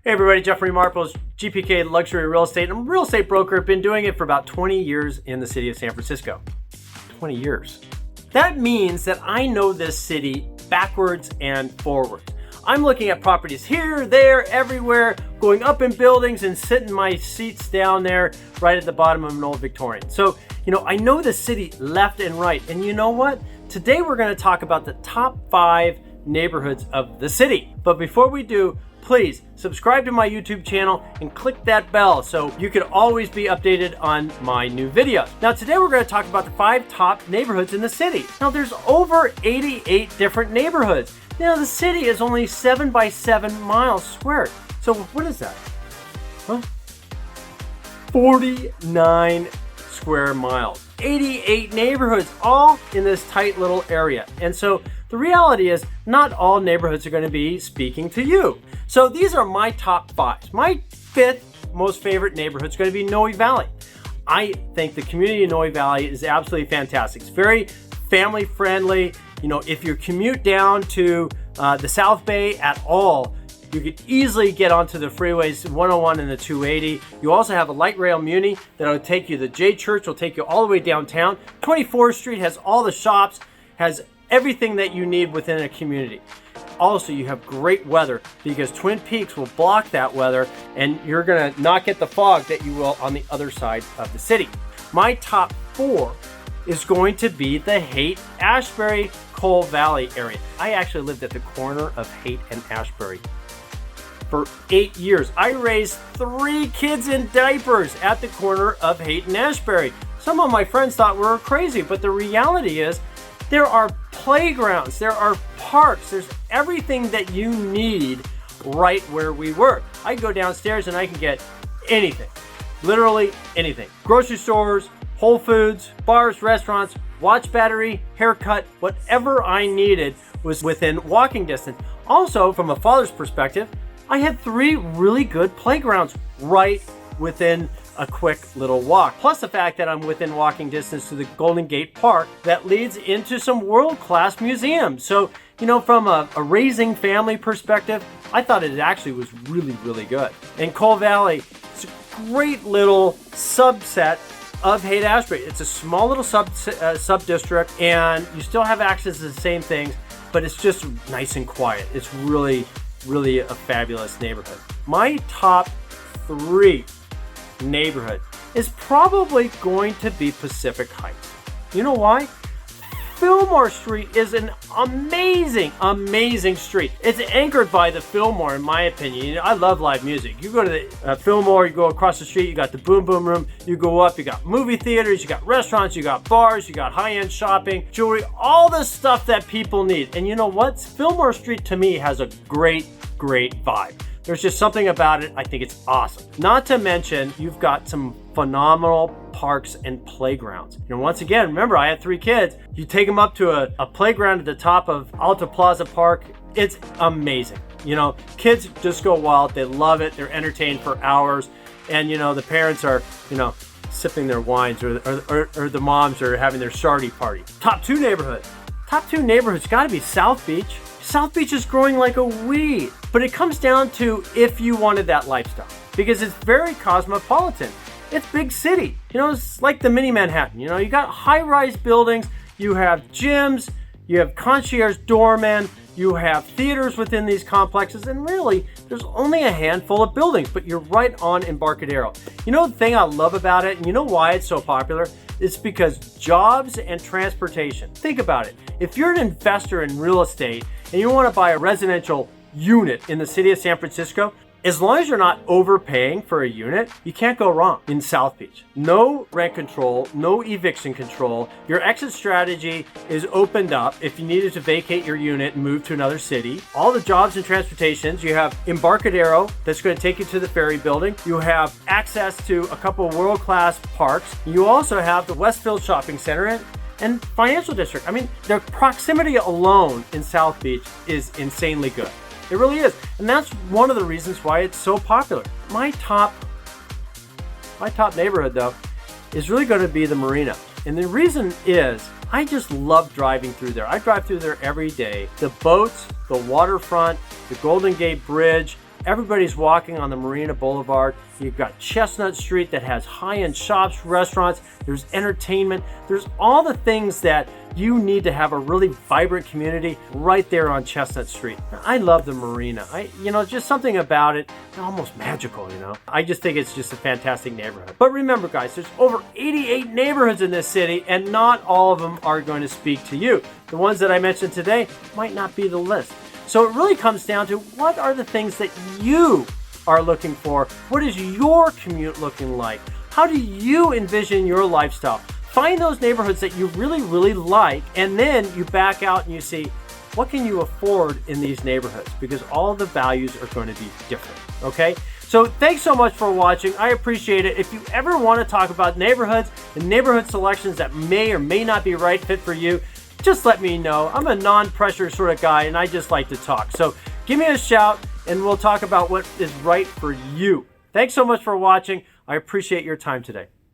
Hey everybody, Jeffrey Marples, GPK Luxury Real Estate. I'm a real estate broker. I've been doing it for about 20 years in the city of San Francisco. 20 years. That means that I know this city backwards and forwards. I'm looking at properties here, there, everywhere, going up in buildings and sitting my seats down there right at the bottom of an old Victorian. So, I know the city left and right. And you know what? Today we're going to talk about the top 5 neighborhoods of the city. But before we do, please subscribe to my YouTube channel and click that bell so you can always be updated on my new videos. Now today we're going to talk about the 5 top neighborhoods in the city. Now there's over 88 different neighborhoods. Now the city is only 7 by 7 miles squared. So what is that? Huh? 49 square miles. 88 neighborhoods all in this tight little area. And so the reality is not all neighborhoods are going to be speaking to you. So these are my top 5. My 5th most favorite neighborhood is going to be Noe Valley. I think the community of Noe Valley is absolutely fantastic. It's very family friendly. If you commute down to the South Bay at all, you could easily get onto the freeways 101 and the 280. You also have a light rail muni that'll take you, the J Church will take you all the way downtown. 24th Street has all the shops, has everything that you need within a community. Also, you have great weather because Twin Peaks will block that weather and you're gonna not get the fog that you will on the other side of the city. My top 4 is going to be the Haight-Ashbury Coal Valley area. I actually lived at the corner of Haight and Ashbury for 8 years. I raised 3 kids in diapers at the corner of Haight and Ashbury. Some of my friends thought we were crazy, but the reality is there are playgrounds, there are parks, there's everything that you need right where we work. I can go downstairs and I can get anything, literally anything. Grocery stores, Whole Foods, bars, restaurants, watch battery, haircut, whatever I needed was within walking distance. Also, from a father's perspective, I had 3 really good playgrounds right within a quick little walk. Plus the fact that I'm within walking distance to the Golden Gate Park that leads into some world-class museums. So, from a raising family perspective, I thought it actually was really, really good. And Coal Valley, it's a great little subset of Haight-Ashbury. It's a small little sub-district, and you still have access to the same things, but it's just nice and quiet. It's really, really a fabulous neighborhood. My top 3 neighborhood is probably going to be Pacific Heights. You know why? Fillmore Street is an amazing street. It's anchored by the Fillmore, in my opinion. I love live music. You go to the Fillmore, you go across the street, you got the Boom Boom Room, you go up, you got movie theaters, you got restaurants, you got bars, you got high-end shopping, jewelry, all the stuff that people need. And you know what? Fillmore Street to me has a great vibe. There's just something about it. I think it's awesome. Not to mention, you've got some phenomenal parks and playgrounds. Once again, remember, I had 3 kids. You take them up to a playground at the top of Alta Plaza Park. It's amazing. Kids just go wild. They love it. They're entertained for hours. And, the parents are, sipping their wines or the moms are having their shardy party. Top 2 neighborhoods. Top 2 neighborhoods got to be South Beach. South Beach is growing like a weed, but it comes down to if you wanted that lifestyle because it's very cosmopolitan. It's big city. It's like the mini Manhattan. You got high-rise buildings, you have gyms, you have concierge doormen, you have theaters within these complexes, and really, there's only a handful of buildings, but you're right on Embarcadero. The thing I love about it, and you know why it's so popular? It's because jobs and transportation. Think about it. If you're an investor in real estate and you want to buy a residential unit in the city of San Francisco, as long as you're not overpaying for a unit, you can't go wrong in South Beach. No rent control, no eviction control. Your exit strategy is opened up if you needed to vacate your unit and move to another city. All the jobs and transportations, you have Embarcadero that's going to take you to the ferry building. You have access to a couple of world-class parks. You also have the Westfield Shopping Center and Financial District. I mean, the proximity alone in South Beach is insanely good. It really is. And that's one of the reasons why it's so popular. My top neighborhood, though, is really going to be the Marina. And the reason is I just love driving through there. I drive through there every day. The boats, the waterfront, the Golden Gate Bridge, Everybody's walking on the Marina Boulevard. You've got Chestnut Street that has high-end shops, restaurants, there's entertainment, there's all the things that you need to have a really vibrant community right there on Chestnut Street. I love the Marina. Just something about it, almost magical, I just think it's just a fantastic neighborhood. But remember, guys, there's over 88 neighborhoods in this city, and not all of them are going to speak to you. The ones that I mentioned today might not be the list. So it really comes down to, what are the things that you are looking for? What is your commute looking like? How do you envision your lifestyle? Find those neighborhoods that you really, really like, and then you back out and you see, what can you afford in these neighborhoods? Because all the values are going to be different, okay? So thanks so much for watching. I appreciate it. If you ever want to talk about neighborhoods and neighborhood selections that may or may not be right fit for you, just let me know. I'm a non-pressure sort of guy, and I just like to talk. So give me a shout, and we'll talk about what is right for you. Thanks so much for watching. I appreciate your time today.